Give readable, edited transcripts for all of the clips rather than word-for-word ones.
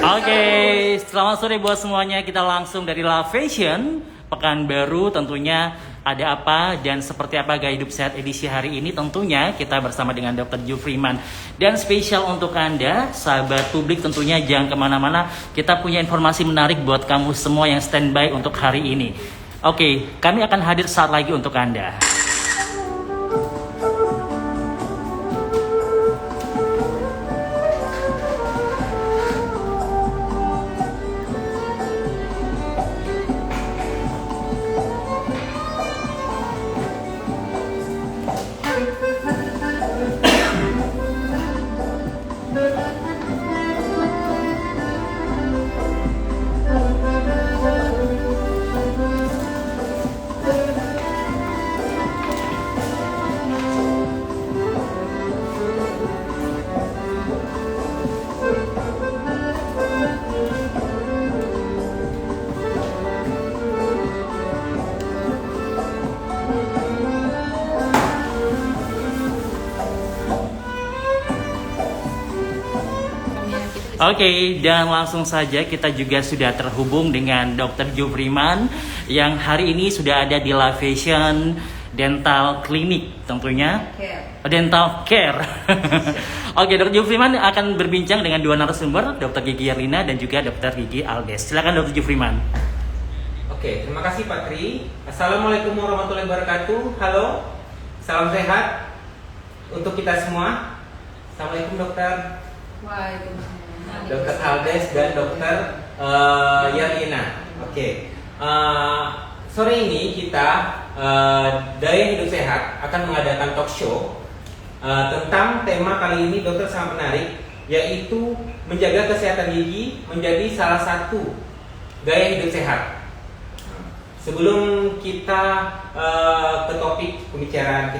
Oke, selamat sore buat semuanya. Kita langsung dari La Fashion Pekanbaru. Tentunya ada apa dan seperti apa gaya hidup sehat edisi hari ini. Tentunya kita bersama dengan Dr. Ju Freeman. Dan spesial untuk Anda, sahabat publik, tentunya jangan kemana-mana. Kita punya informasi menarik buat kamu semua yang standby untuk hari ini. Oke, kami akan hadir saat lagi untuk Anda. Oke, dan langsung saja kita juga sudah terhubung dengan Dr. Ju Freeman yang hari ini sudah ada di La Fashion Dental Clinic tentunya. Dental Care. Oke, Dr. Ju Freeman akan berbincang dengan dua narasumber, Dr. Gigi Erlina dan juga Dr. Gigi Aldes. Silakan Dr. Ju Freeman. Oke, terima kasih Pak Tri. Assalamualaikum warahmatullahi wabarakatuh. Halo, salam sehat untuk kita semua. Assalamualaikum dokter. Waalaikumsalam. Dokter Aldes dan Dokter Yerlina. Oke. Sore ini kita Daya Hidup Sehat akan mengadakan talk show tentang tema kali ini dokter sangat menarik, yaitu menjaga kesehatan gigi menjadi salah satu gaya hidup sehat. Sebelum kita ke topik pembicaraan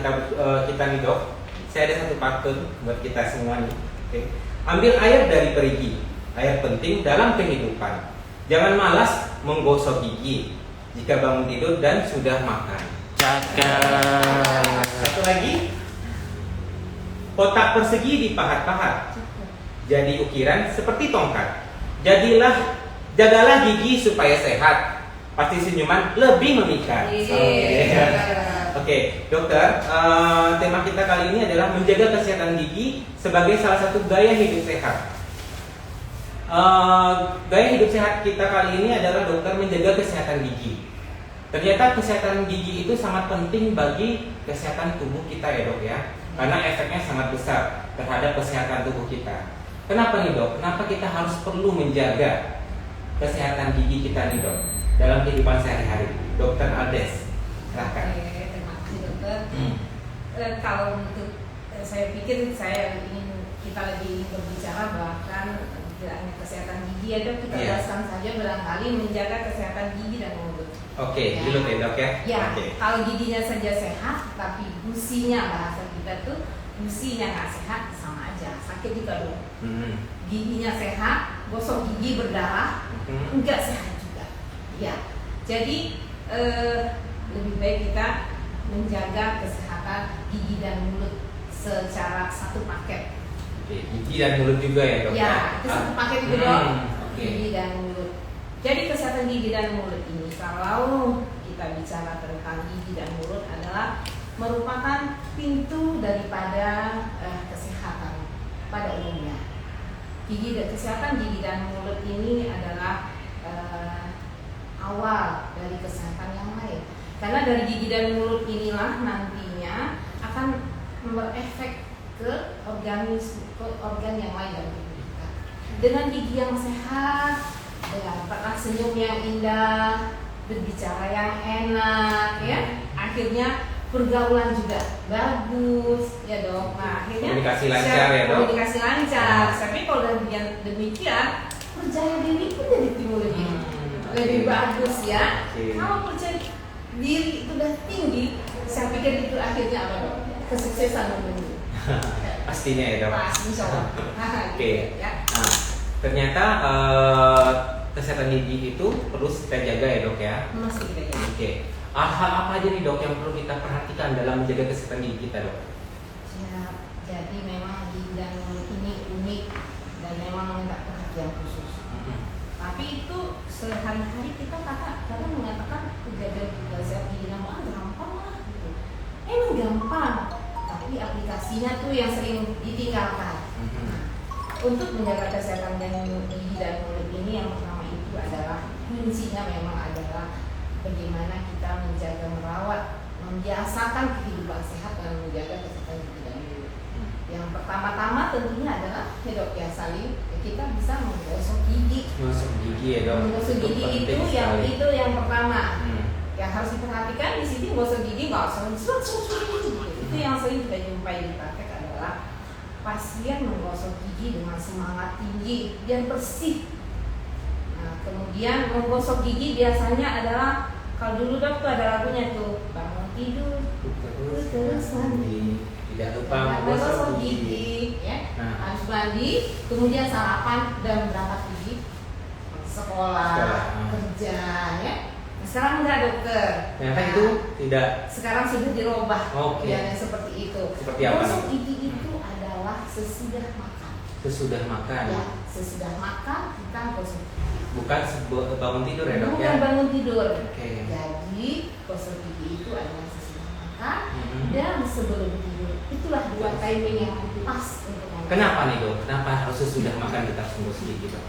kita nih dok, saya ada satu pantun buat kita semua nih. Oke. Ambil air dari perigi, air penting dalam kehidupan. Jangan malas menggosok gigi jika bangun tidur dan sudah makan. Cakep. Satu lagi, kotak persegi dipahat-pahat jadi ukiran seperti tongkat. Jagalah gigi supaya sehat, pasti senyuman lebih memikat. Oke, dokter, tema kita kali ini adalah menjaga kesehatan gigi sebagai salah satu gaya hidup sehat. Gaya hidup sehat kita kali ini adalah dokter menjaga kesehatan gigi. Ternyata kesehatan gigi itu sangat penting bagi kesehatan tubuh kita ya dok ya, karena efeknya sangat besar terhadap kesehatan tubuh kita. Kenapa nih dok? Kenapa kita harus perlu menjaga kesehatan gigi kita nih dok dalam kehidupan sehari-hari? Dokter Aldes, silahkan. Kalau untuk saya pikir kita lagi ingin berbicara bahkan tidak hanya kesehatan gigi ya dok, kita jelaskan saja barangkali menjaga kesehatan gigi dan mulut. Oke, dulu ya dok ya. Ya, kalau giginya saja sehat tapi gusinya, bahasa kita tuh gusinya nggak sehat, sama aja sakit juga dong. Giginya sehat, gosok gigi berdarah, enggak sehat juga. Ya, jadi lebih baik kita menjaga kesehatan gigi dan mulut secara satu paket. Oke, gigi dan mulut juga ya dok? Ya, itu satu paket juga dong. Okay. Gigi dan mulut. Jadi kesehatan gigi dan mulut ini, kalau kita bicara tentang gigi dan mulut, adalah merupakan pintu daripada kesehatan pada umumnya. Kesehatan gigi dan mulut ini adalah awal dari kesehatan yang lain. Karena dari gigi dan mulut inilah nantinya akan berefek ke organ yang lain dalam tubuh kita. Dengan gigi yang sehat, dengan senyum yang indah, berbicara yang enak, ya, akhirnya pergaulan juga bagus, ya dok. Nah, akhirnya komunikasi lancar ya dok. Komunikasi lancar. Tapi kalau demikian, percaya diri pun jadi timbul lebih bagus ya. Kalau percaya diri itu udah tinggi, saya pikir itu akhirnya apa dok? Kesuksesan menunggu. Pastinya ya dok. Pasti soal. Oke. Ya. Nah, ternyata kesehatan gigi itu perlu kita jaga ya dok ya. Mesti kita jaga. Oke. Hal apa aja nih dok yang perlu kita perhatikan dalam menjaga kesehatan gigi kita dok? Ya, jadi memang gigi dan mulut ini unik dan memang minta perhatian khusus. Tapi itu sehari-hari kita kadang mengatakan jaga sehat gigi gampang lah gitu. Emang gampang, tapi aplikasinya tuh yang sering ditinggalkan. Untuk menjaga kesehatan gigi dan mulut ini, yang pertama itu adalah kuncinya memang adalah bagaimana kita menjaga, merawat, membiasakan kehidupan sehat dan menjaga kesehatan gigi dan mulut. Yang pertama-tama tentunya adalah ya dok ya saling kita bisa menggosok gigi. Menggosok gigi ya dok. Menggosok gigi itu yang pertama. Yang harus diperhatikan di sini menggosok gigi nggak sering itu yang sering kita jumpai di praktek adalah pasien menggosok gigi dengan semangat tinggi biar bersih. Nah, kemudian menggosok gigi biasanya adalah kalau dulu dok tuh ada lagunya tuh bangun tidur terus mandi. Tidak lupa menggosok gigi. Ya. Harus mandi, kemudian sarapan dan berangkat pergi sekolah. Kerja, ya. Nah, sekarang enggak dokter. Ternyata itu tidak. Sekarang sudah dirubah. Oke. Seperti itu. Seperti apa? Gosok gigi itu adalah sesudah makan. Sesudah makan. Ya, sesudah makan kita gosok gigi. Bukan bangun tidur ya dok ya? Bukan bangun tidur. Oke. Jadi gosok gigi itu adalah sesudah makan dan sebelum tidur. Itulah dua timing yang pas untuk makan. Kenapa nih dok? Kenapa harus sesudah makan kita harus menggosok gigi dok?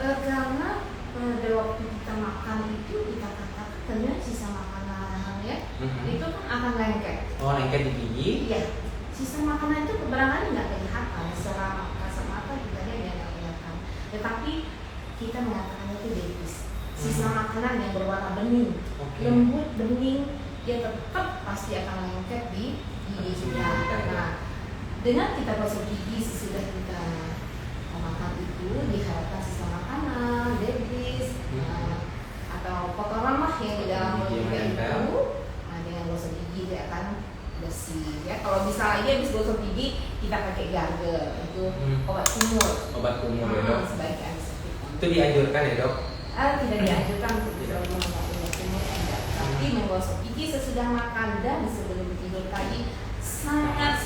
Karena pada waktu kita makan itu kita katakan sisa makanan ya, itu kan akan lengket. Oh, lengket di gigi? Iya. Sisa makanan itu barangkali nggak kelihatan secara kasat mata kita lihat nggak kelihatan. Tetapi kita mengatakan itu debris. Sisa makanan yang berwarna bening, lembut bening, dia tetap pasti akan lengket di gigi kita. Nah, dengan kita gosok gigi sesudah kita makan itu diharapkan sisa makanan, debris, atau kotoran lah yang di dalam mulut kita itu, dengan gosok gigi dia akan bersih. Ya, kalau misalnya habis gosok gigi kita pakai gargle itu obat kumur. Obat kumur ya dok. Sebaiknya antiseptik. Itu dianjurkan ya dok? Tidak dianjurkan untuk menggunakan obat kumur tidak. Tapi menggosok gigi sesudah makan dan sebelum tidur tadi sangat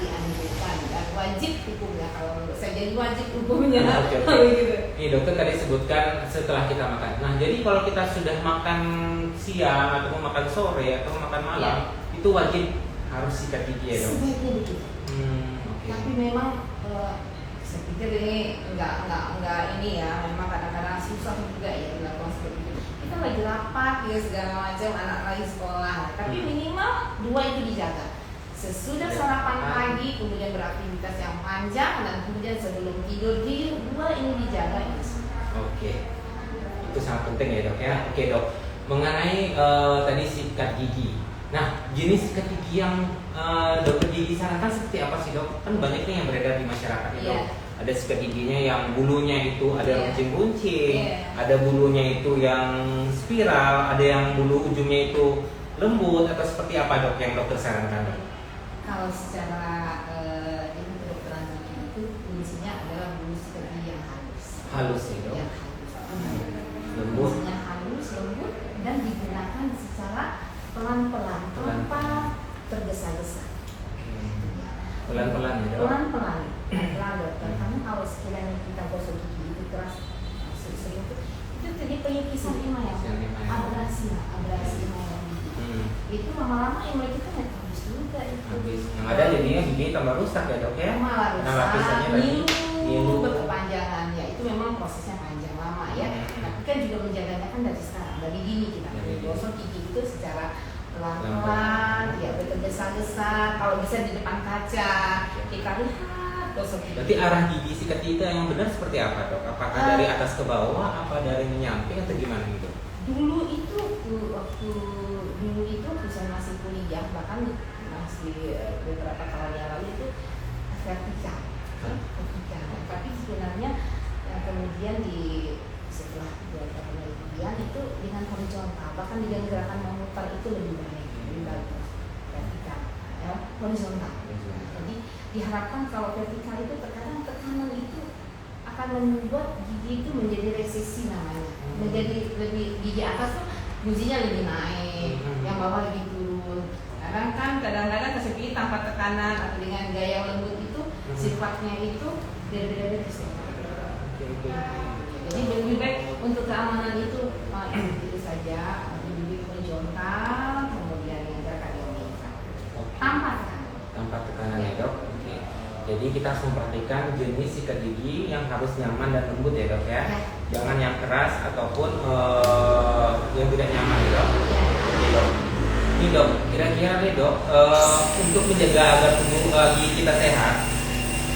dianjurkan dan wajib hukumnya. Kalau menurut saya jadi wajib hukumnya. Oke. Gitu. Ini dokter tadi sebutkan setelah kita makan. Nah, jadi kalau kita sudah makan siang atau makan sore atau makan malam, itu wajib harus sikat gigi ya dok? Sebaiknya begitu. Okay. Tapi memang saya pikir ini enggak ini ya, memang kadang-kadang susah juga ya dilakukan seperti itu. Kita lagi rapat ya segala macam, anak lagi sekolah, tapi minimal dua itu dijaga. Sesudah sarapan pagi, kemudian beraktivitas yang panjang, dan kemudian sebelum tidur, dua ini dijaga. Oke, itu sangat penting ya dok ya. Oke dok, mengenai tadi sikat gigi. Nah, jenis sikat gigi yang dokter gigi sarankan seperti apa sih dok? Kan banyak nih yang beredar di masyarakat itu. Ada sikat giginya yang bulunya itu ada runcing-runcing, ada bulunya itu yang spiral, ada yang bulu ujungnya itu lembut, atau seperti apa dok yang dokter sarankan dok? Kalau secara ini kedokteran gigi itu kuncinya adalah bulu sikat gigi yang halus. Halus ya dok? Yang halus. Lembut. Bulunya halus, lembut, dan digunakan secara pelan-pelan tanpa tergesa-gesa. Pelan-pelan ya dok? Pelan-pelan dokter. Karena kalau sekiranya kita gosok gigi itu keras, sering itu jadi penyikisan ema yang abrasi ema yang gigi. Itu lama-lama ema kita nggak habis juga itu. Habis. Yang ada jadinya gigi tambah rusak ya dok ya? Malah Nah, lapisannya rusak, tadi nyilu, berkepanjangan ya. Itu memang prosesnya panjang lama ya. Tapi kan juga menjaganya kan dari sekarang, dari dini kita gosok gigi itu secara pelan-pelan, ya bergesa-gesa. Kalau bisa di depan kaca, kita lihat gosok gigi. Berarti arah gigi sikat gigi yang benar seperti apa dok? Apakah dari atas ke bawah, apa dari menyamping atau gimana gitu? Dulu itu waktu saya masih kuliah, bahkan masih beberapa tahun yang lalu itu vertikal. Tapi sebenarnya kemudian setelah 2 tahun kemudian itu dengan horizontal, bahkan dengan gerakan memutar itu lebih baik, lebih bagus. Vertikal, ya, horizontal. Jadi diharapkan kalau vertikal itu terkadang tekanan itu akan membuat gigi itu menjadi resesi namanya, menjadi lebih gigi atas tuh guzinya lebih naik, yang bawah lebih turun. Kadang-kadang kesepit tanpa tekanan atau dengan gaya lembut itu sifatnya itu beda-beda. Untuk keamanan itu itu saja, bibir horizontal, kemudian yang kardiometer tanpa tekanan. Tanpa tekanan ya dok. Oke. Jadi kita harus memperhatikan jenis sikat gigi yang harus nyaman dan lembut ya dok ya. Ya. Jangan yang keras ataupun yang tidak nyaman ya dok. Oke dok. Ini dok, kira-kira nih dok, untuk menjaga agar tubuh gigi kita sehat,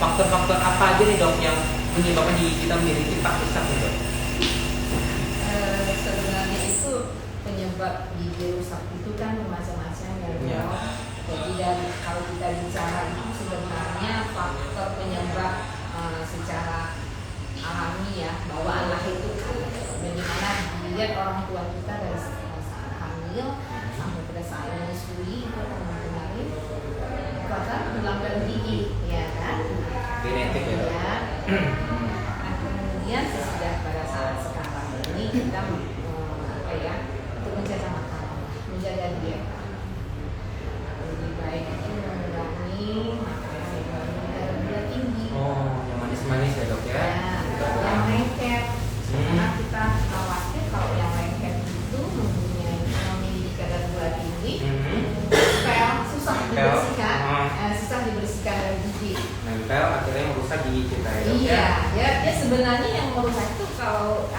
faktor-faktor apa aja nih dok yang menyebabkan gigi kita menjadi cepat rusak nih dok? Sebenarnya itu penyebab gigi rusak itu kan macam-macam ya. Ya. Jadi dari kalau kita bicara itu sebenarnya faktor penyebab secara alami ya, bawaan lahir itu bagaimana dilihat orang tua kita dari saat hamil sampai pada saat menyusui itu akan mempengaruhi itu akan melanggar gigi ya kan. Genetik ya dok. Ya. Nah, kemudian sesudah pada saat sekarang ini kita untuk menjaga makanan, menjaga diet. Lebih baik itu mengurangi makanan yang bergula tinggi. Oh, yang manis-manis ya dok ya? Yang lengket. Karena kita khawatir kalau yang lengket itu memiliki kadar gula tinggi, susah dibersihkan, susah dibersihkan dari gigi. Nempel akhirnya merusak gigi kita ya dok Iya, ya sebenarnya yang merusak itu kalau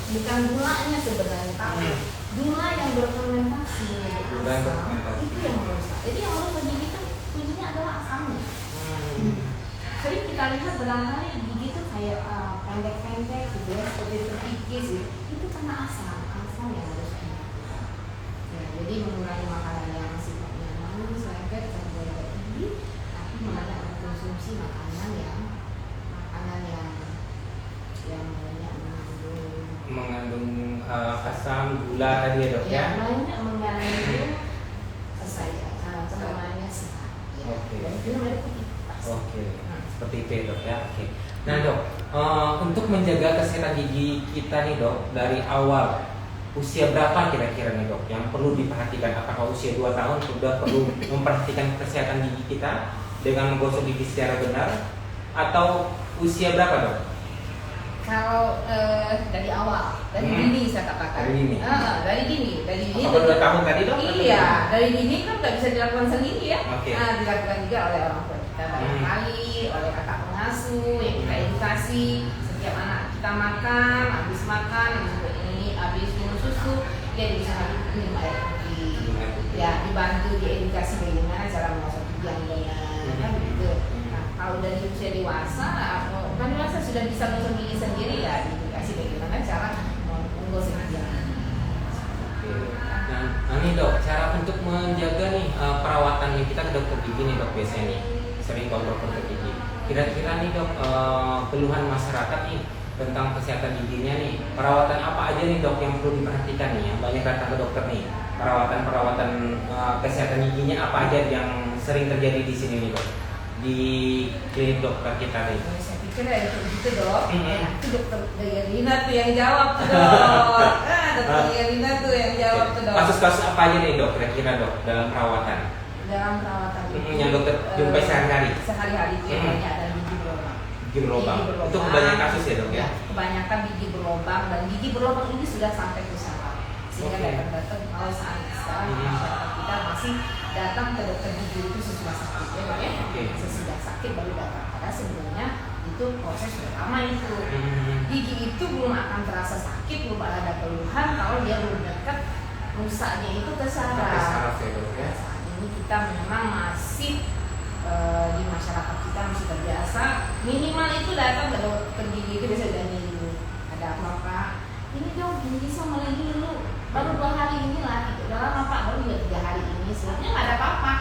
bukan gulanya sebenarnya, tapi gula yang berfermentasi Gula yang berfermentasi. itu yang merusak. Jadi yang merusak gigi itu kuncinya adalah asamnya. Sering kita lihat barangkali gigi itu kayak pendek-pendek gitu ya, seperti terkikis gitu. Itu karena asam yang harus dihilangkan. Ya, jadi mengurangi makanan yang sifatnya manis, lengket, karbohidrat tinggi, tapi banyak mengkonsumsi makanan yang banyak mengandung asam, gula tadi ya dok ya? banyak mengandung namanya serat. Oke. Dan itu namanya putih. Oke, seperti itu ya dok ya. Oke. Nah dok, untuk menjaga kesehatan gigi kita nih dok, dari awal usia berapa kira-kira nih dok yang perlu diperhatikan? Apakah usia 2 tahun sudah perlu memperhatikan kesehatan gigi kita dengan menggosok gigi secara benar, atau usia berapa dok? Kalau dari awal, dari dini saya katakan. Dari dini. Dari dini. Apakah 2 tahun tadi dok? Iya, dari dini kan nggak bisa dilakukan sendiri ya. Oke. Dilakukan juga oleh orang tua kita barangkali, oleh kakak pengasuh yang kita edukasi setiap anak kita makan, habis minum susu, dia bisa minum air putih. Ya, dibantu diedukasi bagaimana cara mengosok gigi yang benar, kan begitu. Nah, kalau dari usia dewasa, kan dewasa sudah bisa mengosok gigi sendiri ya, diedukasi bagaimana cara menggosok gigi yang benar. Nah ini dok, cara untuk menjaga nih perawatan nih, kita ke dokter gigi nih dok biasanya nih, sering kontrol dokter gigi. Kira-kira nih dok, keluhan masyarakat nih tentang kesehatan giginya nih, perawatan apa aja nih dok yang perlu diperhatikan nih, yang banyak datang ke dokter nih, perawatan kesehatan giginya apa aja yang sering terjadi di sini nih dok, di klinik dokter kita nih. Saya pikir ya itu dok, itu dokter Rina tuh yang jawab tuh dok. Dokter Rina tuh yang jawab tuh dok. Kasus-kasus apa aja nih dok, kira-kira dok dalam perawatan? Dalam perawatan Yang dokter jumpai sehari-hari. Sehari-hari itu yang banyak ada gigi berlubang. Gigi berlubang. Itu kebanyakan kasus ya dok ya? Kebanyakan gigi berlubang, dan gigi berlubang ini sudah sampai ke saraf. Sehingga datang kalau saat sekarang masyarakat kita masih datang ke dokter gigi itu sesudah sakit ya dok ya. Sesudah sakit baru datang. Karena sebenarnya itu proses pertama itu. Gigi itu belum akan terasa sakit, belum ada keluhan kalau dia belum dekat rusaknya itu ke saraf. Sampai saraf ya dok ya? Saat ini kita memang masih di masyarakat kita masih terbiasa minimal itu datang ke dokter gigi itu biasa dari dulu ada apa ini dong ini bisa mulai dulu baru 2 hari inilah gitu dalam apa baru 3 hari ini sebenarnya nggak ada apa-apa.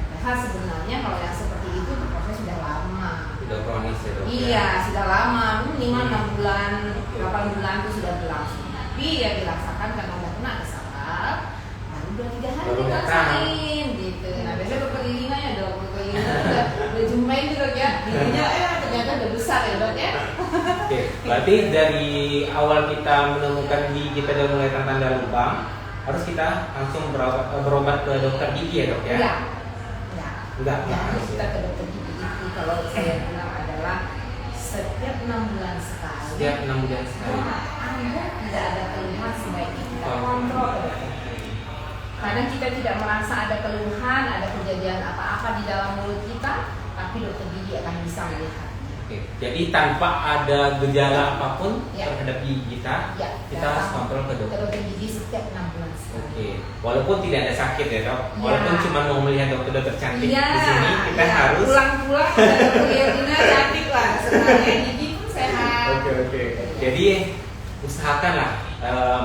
Padahal sebenarnya kalau yang seperti itu proses sudah lama. Sudah kronis ya dok? Iya sudah lama minimal 6 bulan 8 bulan itu sudah berlangsung. Tapi ya dirasakan karena udah kena ke saraf baru 2-3 hari dirasain gitu. Nah biasanya dokter giginya ya dok, dokter giginya udah jumpain gitu dok ya, giginya ternyata udah besar ya dok ya. Oke, berarti dari awal kita menemukan gigi kita udah mulai tanda lubang, harus kita langsung berobat ke dokter gigi ya dok ya? Enggak harus kita ya? ke dokter gigi itu kalau saya bilang adalah setiap 6 bulan sekali Setiap 6 bulan sekali. Anda tidak ada keluhan sebaiknya kita kontrol. Kadang kita tidak merasa ada keluhan, ada kejadian apa-apa di dalam mulut kita, tapi dokter gigi akan bisa melihat. Oke. Jadi tanpa ada gejala apapun Ya. terhadap gigi kita, Ya, kita harus datang kontrol ke ke dokter. dokter gigi setiap 6 bulan sekali. Oke, walaupun tidak ada sakit ya dok, Ya. walaupun cuma mau melihat dokter-dokter cantik Iya, di sini, kita iya. harus. Pulang-pulang ada dokter Yerina cantik lah, sebenarnya gigi pun sehat. Oke. Jadi usahakanlah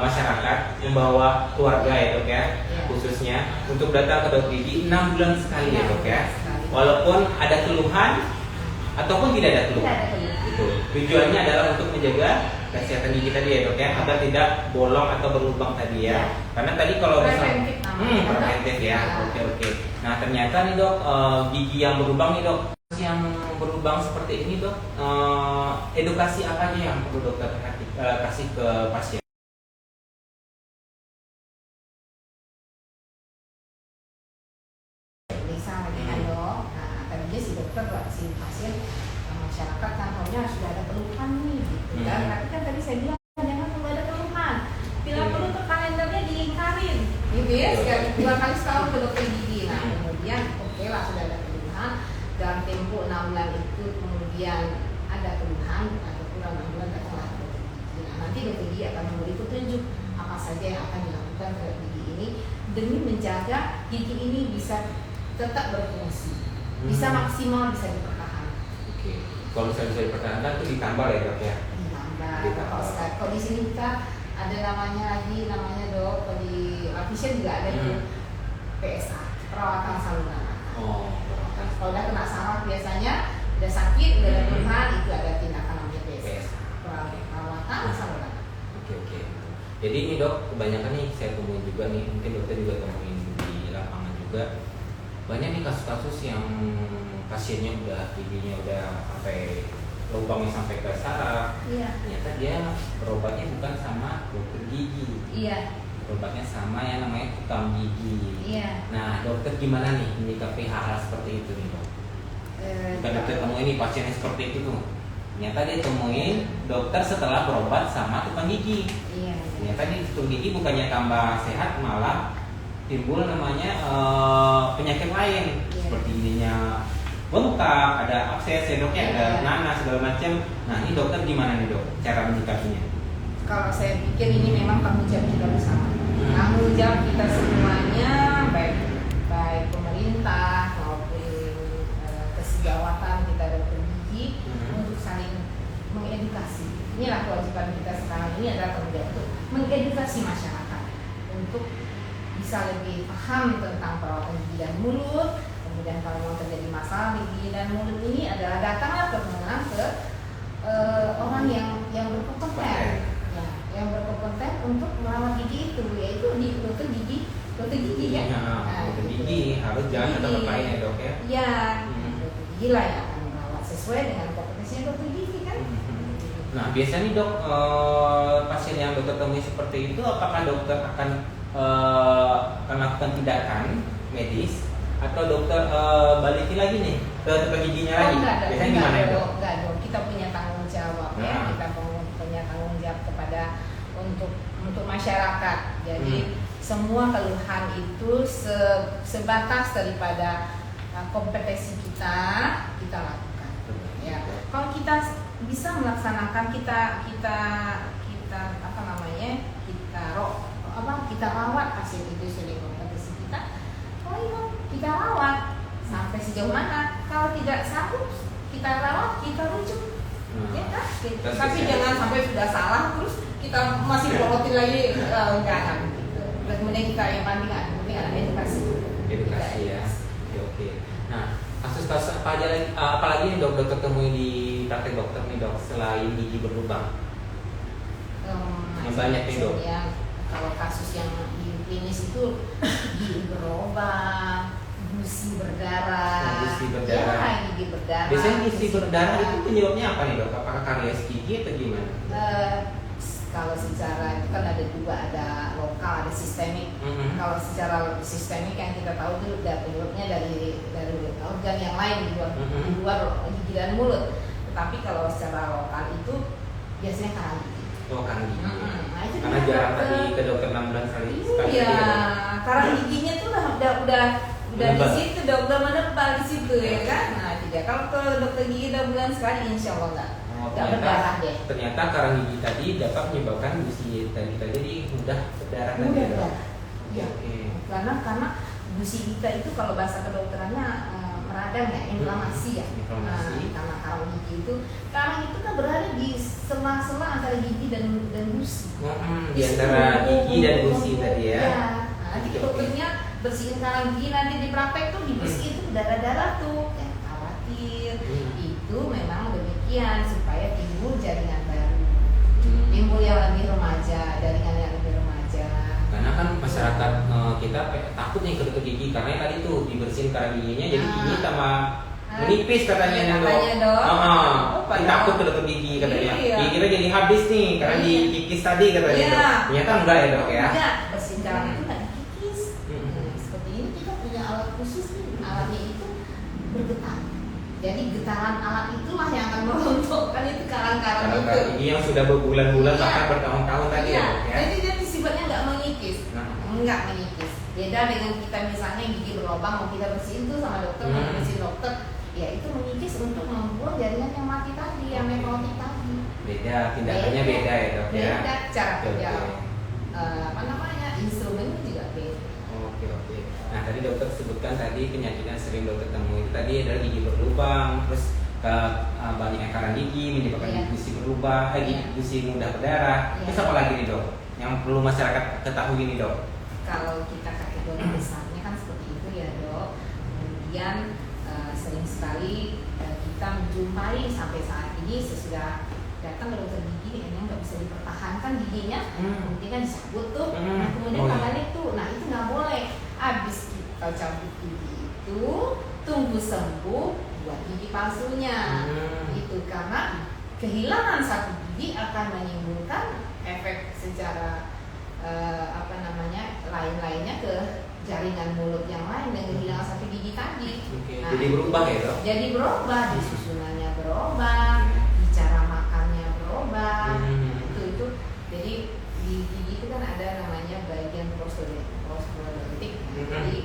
masyarakat membawa keluarga ya dok ya, Ya. khususnya untuk datang ke dokter gigi 6 bulan sekali ya dok ya. Sekali. Walaupun ada keluhan ataupun tidak ada Tidak keluhan. ada keluhan. Itu tujuannya adalah untuk menjaga kesehatan gigi tadi ya dok ya, agar tidak bolong atau berlubang tadi ya. Ya. Karena tadi kalau Preventif namanya. preventif ya. Ya. Oke. Nah ternyata nih dok, gigi yang berlubang nih dok, yang berlubang seperti ini dok, edukasi apa aja yang perlu dokter kasih ke pasien? Bisa lagi kan dok. Nah tadinya si dokter si pasien masyarakat kan tahunya sudah ada keluhan nih gitu kan. Tapi kan tadi saya bilang jangan tunggu ada keluhan. Bila perlu tuh kalendernya diingkarin, gitu ya. Sekali 2 kali setahun ke dokter gigi. Nah kemudian oke lah sudah ada keluhan dalam tempo 6 bulan itu kemudian ada keluhan atau kurang 6 bulan datanglah ke dokter gigi. Nah nanti dokter gigi akan memberi petunjuk apa saja yang akan dilakukan ke gigi ini demi menjaga gigi ini bisa tetap berfungsi, bisa maksimal, bisa dipertahankan. Oke. Kalau misalnya bisa dipertahankan itu ditambah ya dok ya. Ditambah. Kalau di sini kita ada namanya dok, kalau di Vision juga ada itu PSA, perawatan saluran. Oh. Kalau udah kena saraf biasanya udah sakit, udah ada keluhan, itu ada tindakan namanya PSA, perawatan saluran. Oke. Jadi ini dok, kebanyakan nih saya temuin juga nih, mungkin dokter juga temuin di lapangan juga. Banyak nih kasus-kasus yang pasiennya udah giginya udah sampai lubangnya sampai ke saraf. Iya. Ternyata dia berobatnya bukan sama dokter gigi. Iya. Berobatnya sama yang namanya tukang gigi. Iya. Nah, dokter gimana nih menyikapi hal-hal seperti itu nih dok? Bukan dokter temuin nih pasiennya seperti itu tuh. Ternyata dia temuin dokter setelah berobat sama tukang gigi. Iya. Ternyata di tukang gigi bukannya tambah sehat, malah timbul namanya penyakit lain. Iya. Seperti ininya bengkak, ada abses ya dok ya, ada Iya. nanas segala macam. Nah ini dokter gimana nih dok cara menyikapinya? Kalau saya pikir ini memang tanggung jawab kita bersama. Tanggung jawab kita semuanya, baik pemerintah maupun kesejawatan kita dokter gigi untuk saling mengedukasi. Inilah kewajiban kita sekarang ini adalah tanggung jawab untuk mengedukasi masyarakat untuk bisa lebih paham tentang perawatan gigi dan mulut. Kemudian kalau mau terjadi masalah di gigi dan mulut ini adalah datanglah ke orang yang berkompeten, ya, yang berkompeten untuk merawat gigi itu, yaitu di dokter gigi ya. Dokter gigi harus jangan ada tempat lain ya dok ya. Iya, dokter gigi lah yang akan merawat sesuai dengan kompetensinya dokter gigi kan. Nah biasanya nih dok, pasien yang dokter temui seperti itu, apakah dokter akan melakukan tindakan medis atau dokter balikin lagi nih ke dokter giginya lagi? Biasanya gimana ya dok? Enggak dong, kita punya tanggung jawab ya, kita punya tanggung jawab kepada untuk masyarakat. Jadi semua keluhan itu sebatas daripada kompetensi kita lakukan. Ya, kalau kita bisa melaksanakan kita rawat pasien itu sesuai kompetensi kita. Kita rawat sampai sejauh mana. Kalau tidak sanggup kita rawat, kita rujuk. Ya kan? Tapi jangan sampai sudah salah terus kita masih berobatin lagi, enggak. Kemudian kita yang penting ada edukasi. Edukasi ya. Oke. Nah, kasus-kasus apa aja lagi, apalagi nih dok dokter temui di praktek dokter nih dok selain gigi berlubang? Yang banyak nih dok. Ya, kalau kasus yang di klinis itu gigi berlubang, gusi berdarah. Gusi berdarah. Ya, gigi berdarah. Biasanya gusi berdarah itu penyebabnya apa nih dok? Apakah karies gigi atau gimana? Kalau secara itu kan ada dua, ada lokal, ada sistemik. Kalau secara sistemik yang kita tahu itu penyebabnya dari organ yang lain di luar gigi dan mulut. Tetapi kalau secara lokal itu biasanya karang gigi. Oh, karang gigi. Nah, itu Karena dia jarang ke- tadi ke dokter 6 bulan sekali. Iya, karang giginya tuh udah di Menebal. situ, udah menebal di situ ya kan. Nah, tidak kalau ke dokter gigi 2 bulan sekali, insya Allah nggak berdarah deh. Ternyata karang gigi tadi dapat menyebabkan gusi tadi kita jadi mudah berdarah tadi. Mudah ya, Dok? berdarah. Ya. Oke. Karena gusi kita itu kalau bahasa kedokterannya meradang ya, inflamasi ya. Inflamasi. Karena karang gigi itu, karang itu kan berada di sela-sela antara gigi dan gusi. Di antara gigi dan gusi tadi ya. Ya. Nah, nanti dokternya bersihin karang gigi, nanti di praktek tuh di gusi itu darah-darah tuh. Jangan khawatir. Itu memang demikian supaya timbul jaringan baru. Timbul yang lebih remaja, jaringan yang lebih remaja. Karena kan masyarakat kita takut nih ke dokter gigi karena yang tadi tuh dibersihin karang giginya jadi gigi tambah menipis katanya Iya, nih, Dok. katanya, Dok. Kita takut ke dokter gigi katanya. Iya. Gigi kita jadi habis nih karena Iya. dikikis tadi katanya, Iya. Dok. Ternyata enggak ya, Dok ya. Enggak, bersihin karang itu nggak dikikis. Hmm. Seperti ini kita punya alat khusus nih, alatnya itu bergetar. Jadi getaran alat itulah yang akan merontokkan itu karang-karang Karang itu. gigi yang sudah berbulan-bulan Iya. bahkan bertahun-tahun tadi Iya, ya, Dok ya. jadi sifatnya nggak mengikis, Nah. nggak mengikis. Beda dengan kita misalnya gigi berlubang mau kita bersihin tuh sama dokter, mau bersihin dokter, ya itu mengikis untuk membuang jaringan yang mati tadi, yang nekrotik tadi. Beda, tindakannya beda ya, Dok ya. Beda cara Oke, kerja, oke. apa namanya, instrumennya juga beda. Oke, oke. Nah, tadi dokter sebutkan tadi penyakit yang sering dokter temui itu tadi adalah gigi berlubang, terus banyaknya karang gigi menyebabkan Iya. gusi berlubang, Iya. gusi mudah berdarah. Iya. Terus apa lagi nih, Dok? Yang perlu masyarakat ketahui nih, Dok? Kalau kita kategori besarnya kan seperti itu ya dok. Kemudian sering sekali kita menjumpai sampai saat ini sesudah datang ke dokter gigi ini nggak bisa dipertahankan giginya, kemudian kan dicabut tuh. Nah, kemudian Oh, iya. tangannya tuh, nah itu nggak boleh. Abis kita cabut gigi itu tunggu sembuh buat gigi palsunya. Itu karena kehilangan satu gigi akan menimbulkan efek secara lain-lainnya ke jaringan mulut yang lain dan kehilangan satu gigi tadi. Oke, Nah, jadi berubah ya, Dok? Jadi berubah, di susunannya berubah, di cara makannya berubah. Itu jadi di gigi itu kan ada namanya bagian prostodontик. Jadi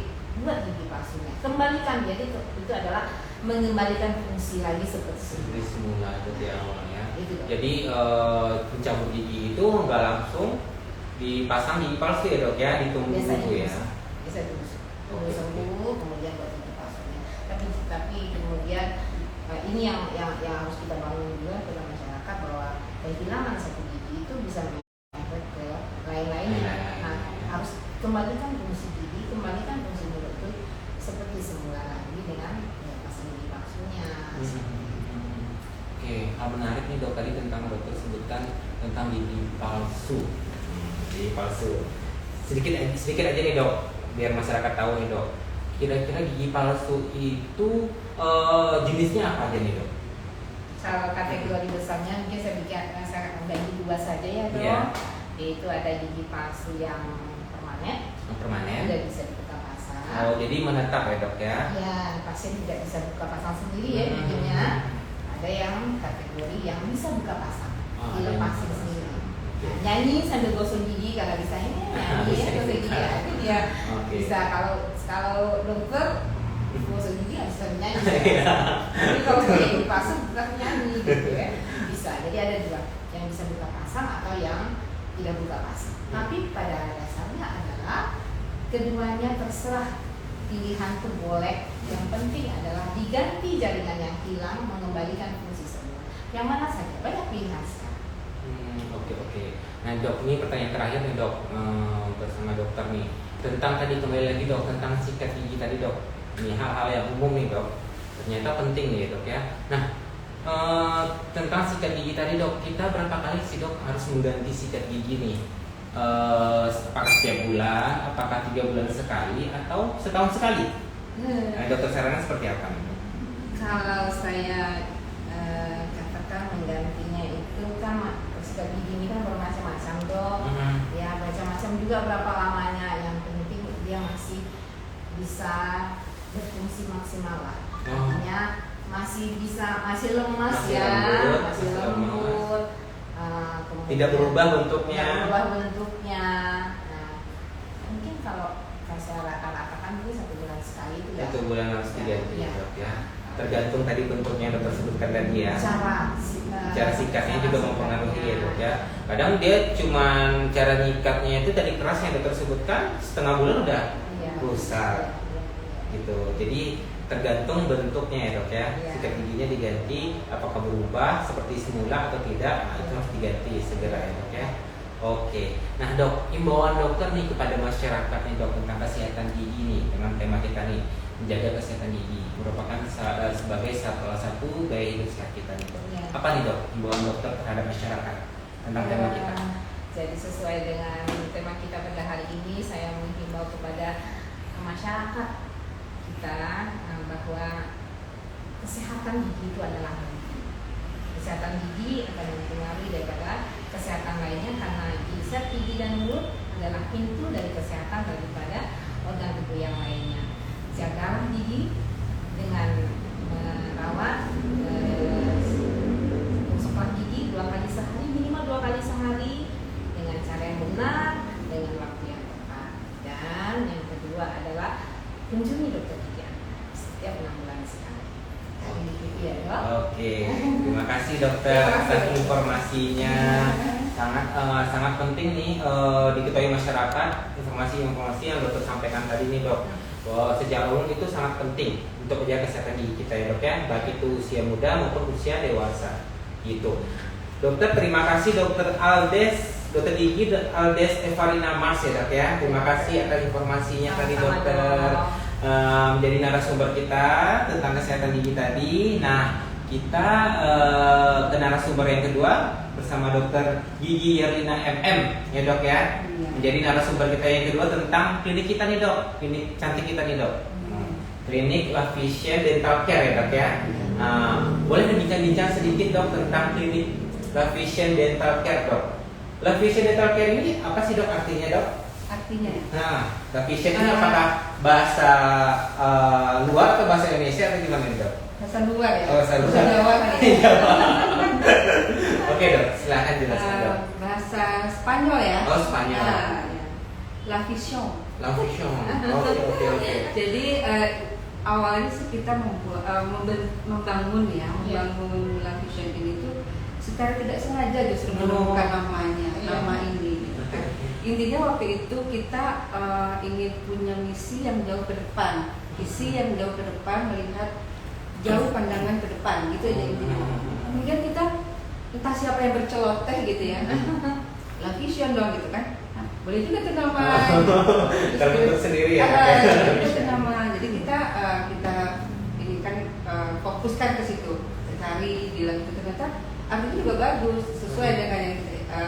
buat gigi palsunya kembalikan, jadi itu adalah mengembalikan fungsi lagi seperti Seperti semula itu di awal ya. Itu, Dok. Jadi pencabut gigi itu nggak langsung dipasang gigi palsu ya, Dok ya, ditunggu Biasanya dulu ya. bisa tunggu sembuh kemudian buat gigi palsunya. Tapi kemudian ini yang harus kita bangun juga kepada masyarakat bahwa kehilangan satu gigi itu bisa efek ke lain-lainnya. Nah, harus kembalikan fungsi gigi, kembalikan fungsi mulut itu seperti semula lagi dengan pasang gigi palsunya. Oke, hal menarik nih, Dok, tadi tentang dokter sebutkan tentang gigi palsu. Gigi palsu. Sedikit aja nih, Dok, biar masyarakat tahu nih, Dok. Kira-kira gigi palsu itu jenisnya apa aja nih, Dok? Kalau kategori besarnya mungkin saya bagi dua saja ya dok. Iya. Yaitu ada gigi palsu yang permanen, Permanen. tidak bisa dibuka pasang. Oh, jadi menetap ya, Dok ya? Ya, pasien tidak bisa buka pasang sendiri ya giginya. Ada yang kategori yang bisa buka pasang, Oh, dilepasin ada yang sendiri. bisa. Nah, nyanyi sambil gosok gigi kalau bisa ini nyanyi Bisa ya gosok gigi juga. aja dia Oke. bisa kalau dokter gosok gigi nggak bisa nyanyi. Iya. Tapi kalau gigi pasang bisa nyanyi gitu ya. Bisa. Jadi ada dua, yang bisa buka pasang atau yang tidak buka pasang. Tapi pada dasarnya adalah keduanya terserah, pilihan itu boleh. Yang penting adalah diganti jaringan yang hilang, mengembalikan fungsi semula. Yang mana saja, banyak pilihan sekarang. Oke. Nah, Dok, ini pertanyaan terakhir nih, Dok, bersama dokter nih. Tentang tadi kembali lagi, Dok, tentang sikat gigi tadi, Dok. Ini hal-hal yang umum nih, Dok. Ternyata penting nih, Dok ya. Nah, tentang sikat gigi tadi, Dok, kita berapa kali sih, Dok, harus mengganti sikat gigi nih? Apakah setiap bulan, apakah 3 bulan sekali, atau setahun sekali? Nah, dokter sarannya seperti apa nih? Kalau saya katakan menggantinya itu kan sikat gigi ini kan bermacam-macam dok. Ya macam-macam juga berapa lamanya. Yang penting dia masih bisa berfungsi maksimal lah. Artinya masih lemas Masih ya, lembut, masih masih lembut. Tidak berubah bentuknya. Tidak berubah bentuknya. Nah, mungkin kalau saya rata-rata kan ini 1 bulan sekali itu ya. 1 bulan harus diganti Ya. dok ya. Tergantung tadi bentuknya yang dokter sebutkan tadi ya. Cara sikatnya juga mempengaruhi ya dok ya. Kadang dia cuman cara nyikatnya itu tadi keras yang dokter sebutkan setengah bulan udah rusak gitu. Jadi tergantung bentuknya ya dok ya. Sikat giginya diganti, apakah berubah seperti semula atau tidak, nah, itu harus diganti segera ya dok ya. Oke, nah dok, imbauan dokter nih kepada masyarakat nih dok tentang kesehatan gigi nih dengan tema kita nih, menjaga kesehatan gigi merupakan sebagai salah satu gaya hidup sehat kita nih dok. Apa nih dok imbauan dokter terhadap masyarakat tentang tema kita? Jadi sesuai dengan tema kita pada hari ini, saya menghimbau kepada masyarakat kita bahwa kesehatan gigi itu adalah penting. Kesehatan gigi akan mempengaruhi daripada kesehatan lainnya karena gigi dan mulut adalah pintu dari kesehatan daripada organ tubuh yang lainnya. Jagalah gigi dengan merawat gosoklah gigi 2 kali sehari, minimal 2 kali sehari dengan cara yang benar, dengan waktu yang tepat. Dan yang kedua adalah kunjungi dokter gigi setiap 6 bulan sekali. Ya, oke, terima kasih dokter atas informasinya. Sangat penting nih diketahui masyarakat informasi yang dokter sampaikan tadi nih dok. Bahwa sejak awal itu sangat penting untuk menjaga kesehatan gigi kita ya dok ya, baik itu usia muda maupun usia dewasa gitu. Dokter terima kasih dokter gigi Aldes Evarina Mas ya dok ya. Terima kasih atas informasinya tadi dokter. Menjadi narasumber kita tentang kesehatan gigi tadi. Nah, kita ke narasumber yang kedua bersama dokter Gigi Yerlina MM ya dok ya. Menjadi narasumber kita yang kedua tentang klinik kita nih dok, klinik cantik kita nih dok. Klinik LaVision Dental Care ya dok ya. Boleh berbincang-bincang sedikit dok tentang klinik LaVision Dental Care dok. LaVision Dental Care ini apa sih dok artinya dok? Artinya ya? Nah, LaVision ini apakah bahasa luar atau bahasa Indonesia atau gimana nih dok? Bahasa luar ya? Oh, bahasa luar. Bahasa Jawa kali ya? Oke dok, silahkan jelaskan dok. Bahasa Spanyol ya? Oh, Spanyol. La Vision. LaVision. Oke. Jadi awalnya sih kita membangun La Vision ini tuh secara tidak sengaja justru menemukan nama ini. Gitu kan. Intinya waktu itu kita ingin punya misi yang jauh ke depan, melihat jauh pandangan ke depan, gitu aja intinya. Kemudian kita entah siapa yang berceloteh gitu ya, La Vision dong gitu kan. Nah, boleh juga tuh nama. Terbentuk sendiri ya. Itu nama. Jadi kita ini kan fokuskan ke situ, cari di itu ternyata artinya juga bagus, sesuai dengan yang kita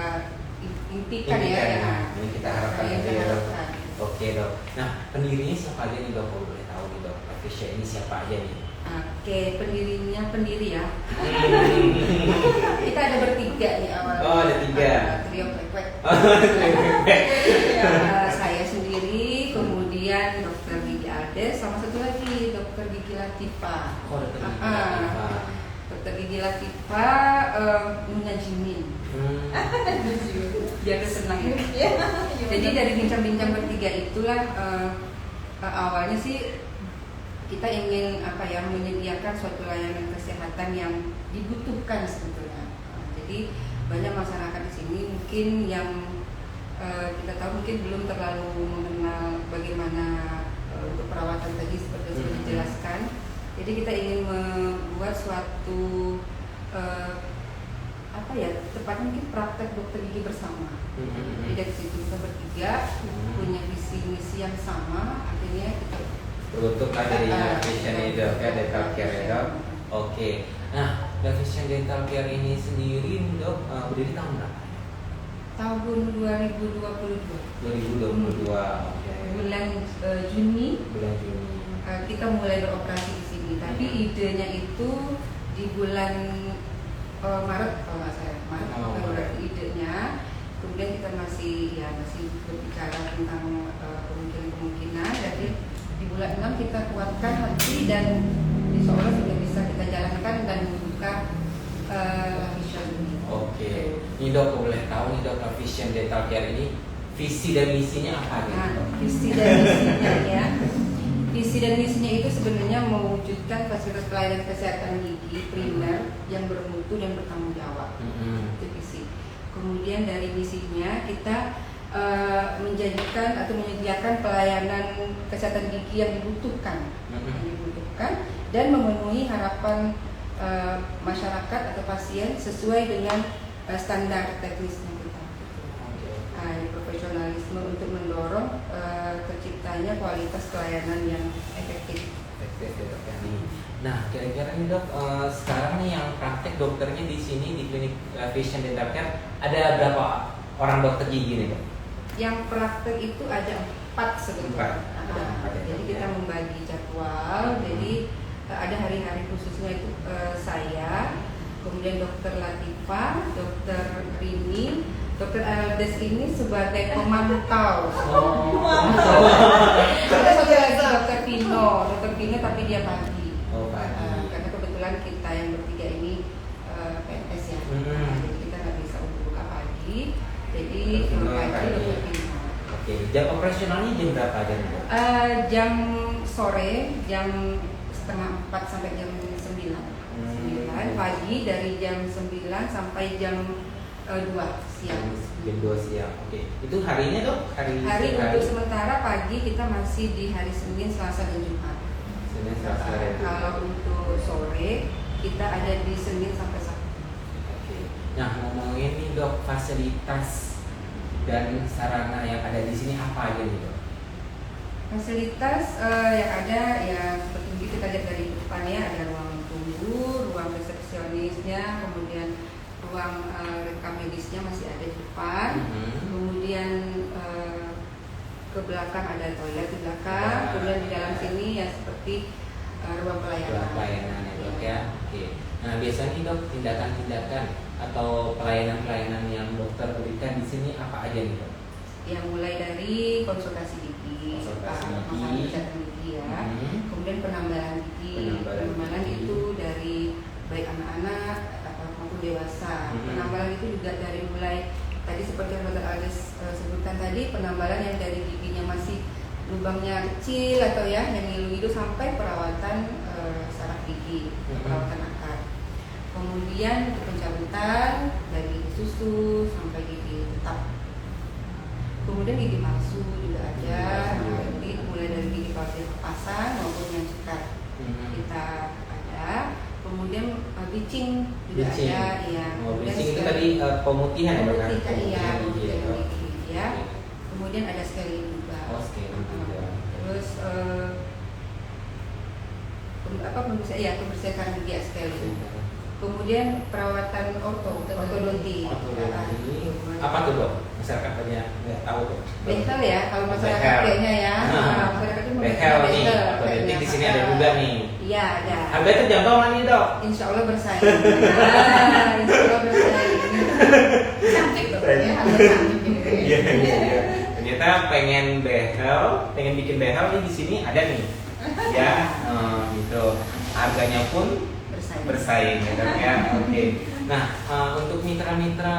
impikan ya. Ini kita harapkan ya dok. Oke dok. Nah pendirinya siapa aja nih dok? Kalau boleh tahu nih dok, LaVision ini siapa aja nih? Oke, pendiri ya. Kita ada bertiga nih awalnya. Oh ada 3. Trio Plek. Saya sendiri, kemudian dokter Gigi Aldes, sama satu lagi dokter Gigi Latifa. Oh dokter Gigi Latifa. Dokter Gigi Latifa mengajimin. Biar senang ya. Jadi dari bincang-bincang bertiga itulah awalnya sih kita ingin menyediakan suatu layanan kesehatan yang dibutuhkan sebetulnya. Jadi banyak masyarakat di sini mungkin yang kita tahu mungkin belum terlalu mengenal bagaimana untuk perawatan tadi seperti yang sudah dijelaskan. Jadi kita ingin membuat suatu tepatnya mungkin praktek dokter gigi bersama. Jadi dari situ kita bertiga punya visi misi yang sama, akhirnya kita terbentuklah dari LaVision Dental Care ya dok. Oke. Nah LaVision Dental Care ini sendiri dok berdiri tahun berapa? Tahun 2022. 2022. Oke. Bulan Juni. Kita mulai beroperasi di sini. Tapi idenya itu di bulan Maret kalau nggak salah. Maret idenya. Kemudian kita masih berbicara tentang kemungkinan. Jadi di bulan 6 kita kuatkan hati dan insya Allah sudah bisa kita jalankan dan membuka vision. Oke. Ini dok, boleh tahu nih dok, Vision Dental Care ini visi dan misinya apa nih? Nah, visi dan misinya ya. Visi dan misinya itu sebenarnya mewujudkan fasilitas pelayanan kesehatan gigi primer yang bermutu dan bertanggung jawab. Itu visi. Kemudian dari misinya kita menjadikan atau menyediakan pelayanan kesehatan gigi yang dibutuhkan, dan memenuhi harapan masyarakat atau pasien sesuai dengan standar teknisnya kita. Ini profesionalisme untuk mendorong terciptanya kualitas pelayanan yang efektif. Nah, kira-kira nih dok, sekarang nih yang praktek dokternya di sini di klinik Vision Dental Care ada berapa orang dokter gigi nih dok? Yang praktek itu ada 4 sebetulnya. Jadi kita membagi jadwal. Jadi ada hari-hari khususnya itu saya, kemudian dokter Latifah, dokter Rini, dokter Aldes ini sebagai pemantau. Ada satu lagi dokter Pino tapi dia pagi. Karena kebetulan kita yang bertiga ini PNS ya. Jadi kita nggak bisa untuk buka pagi. Jadi pagi dokter Pino. Oke, jam operasionalnya jam berapa aja nih dok? Jam sore, jam setengah 4 sampai jam 9. 9 pagi dari jam 9 sampai jam 2 siang. Jam 2 siang. Oke. Itu harinya dok? Hari untuk sementara pagi kita masih di hari Senin, Selasa dan Jumat. Senin, Selasa dan Jumat. Kalau untuk sore kita ada di Senin sampai Sabtu. Oke. Nah, ngomongin nih dok, fasilitas dan sarana yang ada di sini apa aja nih dok? Fasilitas yang ada ya seperti ini kita lihat dari depan ya, ada ruang tunggu, ruang resepsionisnya, kemudian ruang rekam medisnya masih ada di depan, kemudian ke belakang ada toilet di belakang, kemudian di dalam sini ya seperti ruang pelayanan. Ruang pelayanan ya dok ya. Oke. Nah biasanya dok tindakan-tindakan atau pelayanan-pelayanan yang dokter berikan di sini apa aja nih dok? Yang mulai dari konsultasi gigi, masalah kesehatan gigi ya, kemudian penambalan gigi. Penambalan itu dari baik anak-anak maupun dewasa. Penambalan itu juga dari mulai tadi seperti yang Dr. Aldes sebutkan tadi, penambalan yang dari giginya masih lubangnya kecil atau ya yang ngilu-ngilu sampai perawatan saraf gigi, perawatan akar. Kemudian pencabutan dari gigi susu sampai gigi tetap. Kemudian gigi palsu juga ada, jadi mulai dari gigi palsu yang kepasang maupun yang cekat kita ada. Kemudian bleaching juga ada, ya. Bleaching itu tadi pemutihan ya kan? Pemutihan gigi ya. Kemudian ada scaling juga. Terus pembersihan gigi scaling. Kemudian perawatan ortodonti. Apa tuh dok? Masyarakat banyak nggak tahu tuh. Behel ya, kalau masyarakat kayaknya ya. Masyarakat itu behel nih, ortodonti di sini ada juga nih. Iya ada. Harganya terjangkau nggak nih dok? Insya Allah bersaing. Insya Allah bersaing. Cantik tuh ya, harga cantik gitu. Iya. Ternyata pengen bikin behel nih di sini ada nih. Ya, gitu. Harganya pun bersaing ya dok ya. Oke. Nah untuk mitra-mitra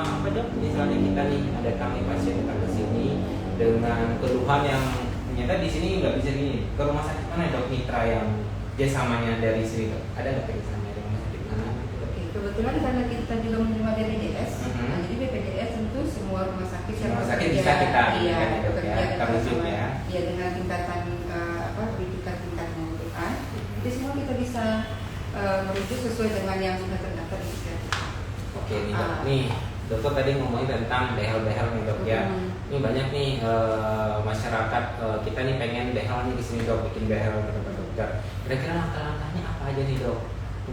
apa dok? Misalnya kita nih ada kami pasien datang ke sini dengan keluhan yang ternyata di sini nggak bisa gini. Ke rumah sakit mana dok mitra yang kerjasamanya dari sini dok? Ada nggak kerjasama dari rumah sakit mana? Oke, kebetulan karena kita juga menerima BPJS, nah, jadi BPJS tentu semua rumah sakit yang bisa kita bekerja ya dengan tingkatan rujukan tingkat membutuhkan. Jadi semua kita bisa merujuk sesuai dengan yang sudah terdaftar di kita. Oke nih dok, nih dokter tadi ngomongin tentang behel-behel nih dok ya. Ini banyak nih masyarakat kita nih pengen behel nih di sini dok, bikin behel ke tempat dokter. Kira-kira langkah-langkahnya apa aja nih dok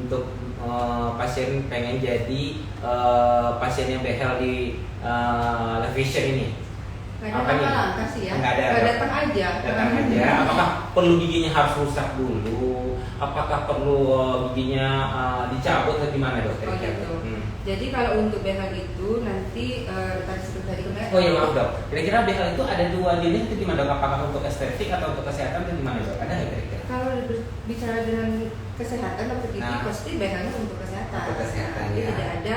untuk pasien pengen jadi pasien yang behel di Vision ini? Apa nih? Langkah sih ya. Nggak ada. Datang aja. Apakah perlu giginya harus rusak dulu? Apakah perlu giginya dicabut atau gimana dok? Oh gitu. Jadi kalau untuk behel itu nanti tadi kemarin. Oh iya maaf dok. Kira-kira behel itu ada 2 jenis itu gimana dok? Apakah untuk estetik atau untuk kesehatan itu gimana dok? Ada nggak kira-kira? Kalau bicara dengan kesehatan dokter gigi Nah. pasti BH-nya untuk kesehatan. Untuk kesehatan, Jadi ya. tidak ada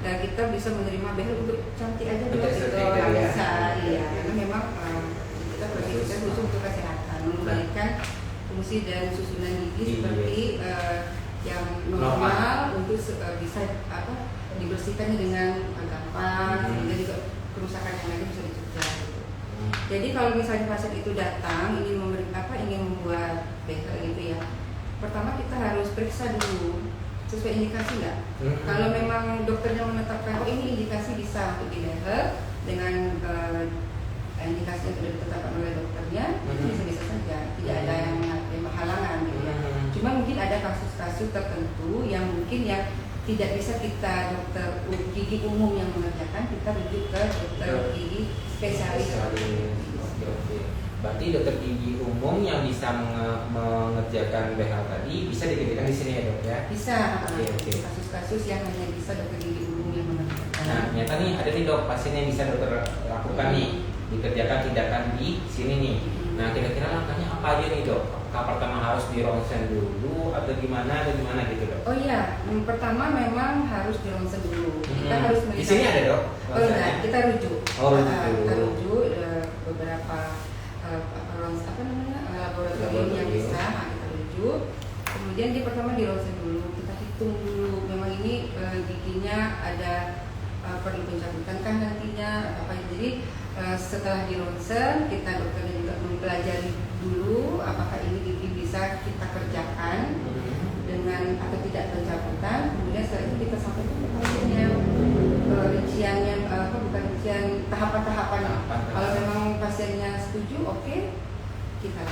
kita bisa menerima BH untuk cantik aja Untuk dok itu estetik, nggak ya. bisa, iya karena memang kita perhatikan khusus untuk kesehatan, memberikan fungsi dan susunan gigi Gigi, seperti yang normal untuk bisa dibersihkan dengan gampang, sehingga juga kerusakan yang lain bisa dicegah. Gitu. Jadi kalau misalnya pasien itu datang ingin membuat BH gitu ya, pertama kita harus periksa dulu sesuai indikasi nggak. Kalau memang dokternya menetapkan ini indikasi bisa untuk di BH dengan indikasi yang sudah ditetapkan oleh dokternya, itu bisa-bisa saja, tidak ada yang halangan gitu ya. Cuma mungkin ada kasus-kasus tertentu yang mungkin yang tidak bisa kita dokter gigi umum yang mengerjakan, kita rujuk ke dokter gigi spesialis. Oke. Berarti dokter gigi umum yang bisa mengerjakan BH tadi bisa dikerjakan di sini ya dok ya? Bisa. Oke. Kasus-kasus yang hanya bisa dokter gigi umum yang mengerjakan. Nah, nyata nih ada nih dok pasien yang bisa dokter lakukan nih, dikerjakan tindakan di sini nih. Nah, kira-kira langkahnya apa aja nih dok? Apakah pertama harus di ronsen dulu atau gimana gitu dok? Oh iya, pertama memang harus di ronsen dulu. Kita harus melihat. Di sini ada dok? Oh enggak, kita rujuk. Oh, rujuk dulu. Kita rujuk beberapa laboratorium yang bisa kita rujuk. Kemudian dia pertama di ronsen dulu, kita hitung dulu. Memang ini giginya ada perlu pencabutan kan nantinya apa jadi setelah di ronsen kita dokternya juga mempelajari dulu apakah ini gigi bisa kita kerjakan dengan atau tidak pencabutan. Kemudian setelah itu kita sampaikan ke pasiennya rinciannya bukan rincian tahapan-tahapan. Kalau memang pasiennya setuju, oke, kita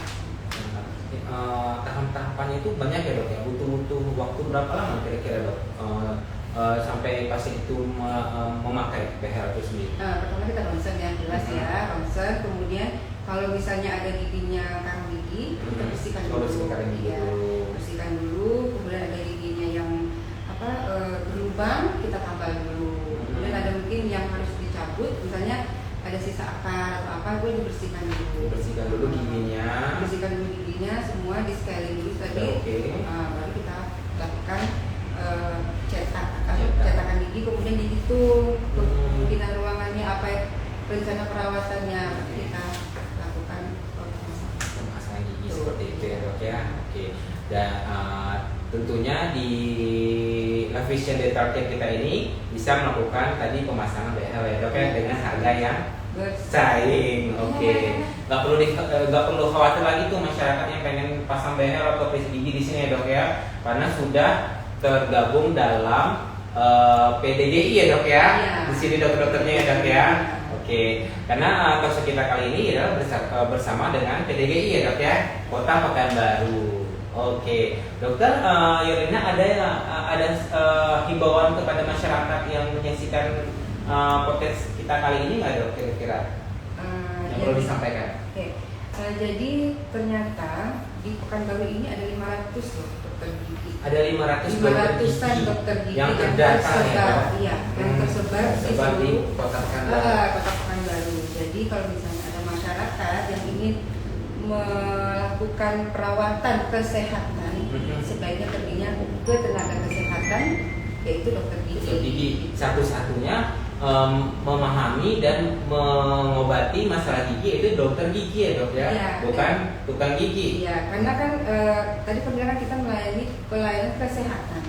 tahapan-tahapannya itu banyak ya dok ya? Butuh waktu berapa lama kira-kira dok? Sampai pasien itu memakai BH itu sendiri. Pertama kita ronsen yang jelas ya, ronsen. Kemudian kalau misalnya ada giginya karang gigi, kita bersihkan dulu. Bersihkan dulu. Kemudian ada giginya yang berlubang, kita tambal dulu. Kemudian ada mungkin yang harus dicabut, misalnya ada sisa akar atau apa, gue dibersihkan dulu. Bersihkan dulu giginya. Bersihkan dulu giginya, semua di scaling dulu tadi. Baru kita lakukan cetakan gigi, kemudian dihitung kemungkinan ruangannya apa rencana perawatannya kita lakukan pemasangan gigi seperti itu ya dok ya. Oke. Dan tentunya di Lavision Dental Care kita ini bisa melakukan tadi pemasangan BH ya dok ya dengan harga yang bersaing. Oke. Nggak perlu khawatir lagi tuh masyarakat yang pengen pasang BH atau piercing gigi di sini ya dok ya, karena sudah tergabung dalam PDGI ya dok ya. Di sini dokter-dokternya ya dok ya. Oke, karena talkshow kita kali ini adalah bersama dengan PDGI ya dok ya, Kota Pekanbaru. Oke, dokter Yorina ada himbauan kepada masyarakat yang menyaksikan podcast kita kali ini nggak dok kira-kira yang perlu disampaikan? Oke, jadi ternyata di Pekanbaru ini ada 500 loh dokter gigi. Ada 500-an dokter gigi yang tersebar yang tersebar di Kota Pekanbaru. Jadi kalau misalnya ada masyarakat yang ingin melakukan perawatan kesehatan, sebaiknya perginya ke tenaga kesehatan, yaitu dokter gigi. Dokter gigi satu-satunya memahami dan mengobati masalah gigi itu dokter gigi ya dok ya, bukan tukang gigi. Iya, karena kan tadi pendengaran kita melayani pelayanan kesehatan.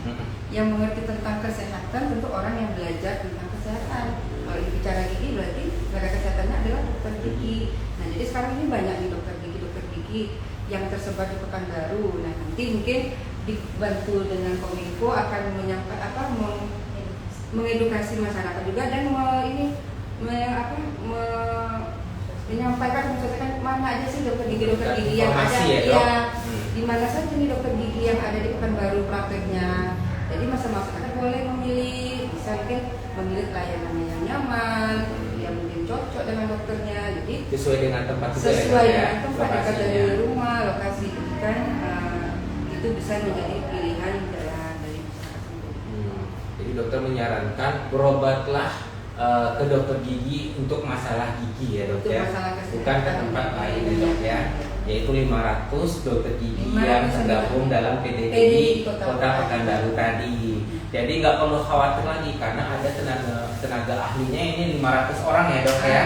Yang mengerti tentang kesehatan tentu orang yang belajar tentang kesehatan. Kalau bicara gigi berarti tenaga kesehatannya adalah dokter gigi. Nah jadi sekarang ini banyak nih dokter gigi yang tersebar di Pekanbaru. Nah nanti mungkin dibantu dengan Kominfo akan menyampaikan mengedukasi masyarakat juga dan menyampaikan mana aja sih dokter gigi yang ada di mana saja nih dokter gigi yang ada di Pekanbaru prakteknya. Jadi masyarakat boleh memilih, bisa mungkin memilih pelayanannya yang nyaman, yang mungkin cocok dengan dokternya. Jadi sesuai dengan tempat juga sesuai dengan tempat dekat dari rumah, lokasi kan itu bisa menjadi pilihan dari masyarakat. Jadi dokter menyarankan berobatlah ke dokter gigi untuk masalah gigi ya dok ya, bukan ke tempat lain ya dok ya. yaitu 500 dokter gigi yang 500 tergabung dalam PDGI Kota Pekanbaru tadi. Jadi nggak perlu khawatir lagi karena ada tenaga ahlinya ini 500 orang ya dok ya.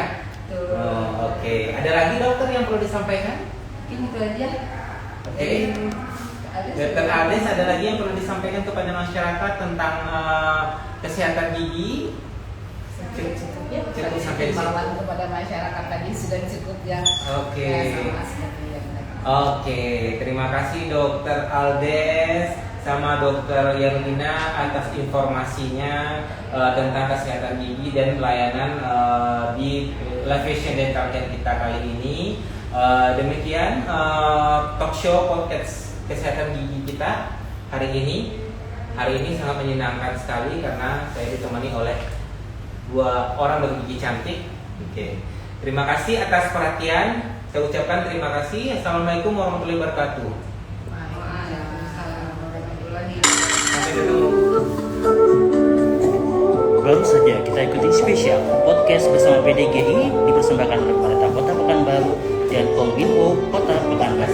Oke. Ada lagi dokter yang perlu disampaikan? Mungkin itu aja. Oke. Dokter Ades, ada lagi yang perlu disampaikan kepada masyarakat tentang kesehatan gigi? Cukup ya. Cukup sampai di situ. Himbauan kepada masyarakat tadi sudah cukup ya. Oke. Ya, sama seperti yang tadi. Oke, terima kasih Dokter Aldes sama Dokter Yerlina atas informasinya tentang kesehatan gigi dan pelayanan di Live Vision Dental Care kita kali ini. Demikian talk show podcast kesehatan gigi kita hari ini. Hari ini sangat menyenangkan sekali karena saya ditemani oleh dua orang bergigi cantik. Oke. Terima kasih atas perhatian. Saya ucapkan terima kasih. Assalamualaikum warahmatullahi wabarakatuh. Waalaikumsalam warahmatullahi Sampai ketemu. Baru saja kita ikuti spesial podcast bersama PDGI dipersembahkan oleh Pemerintah Kota Pekanbaru dan Kominfo Kota Pekanbaru.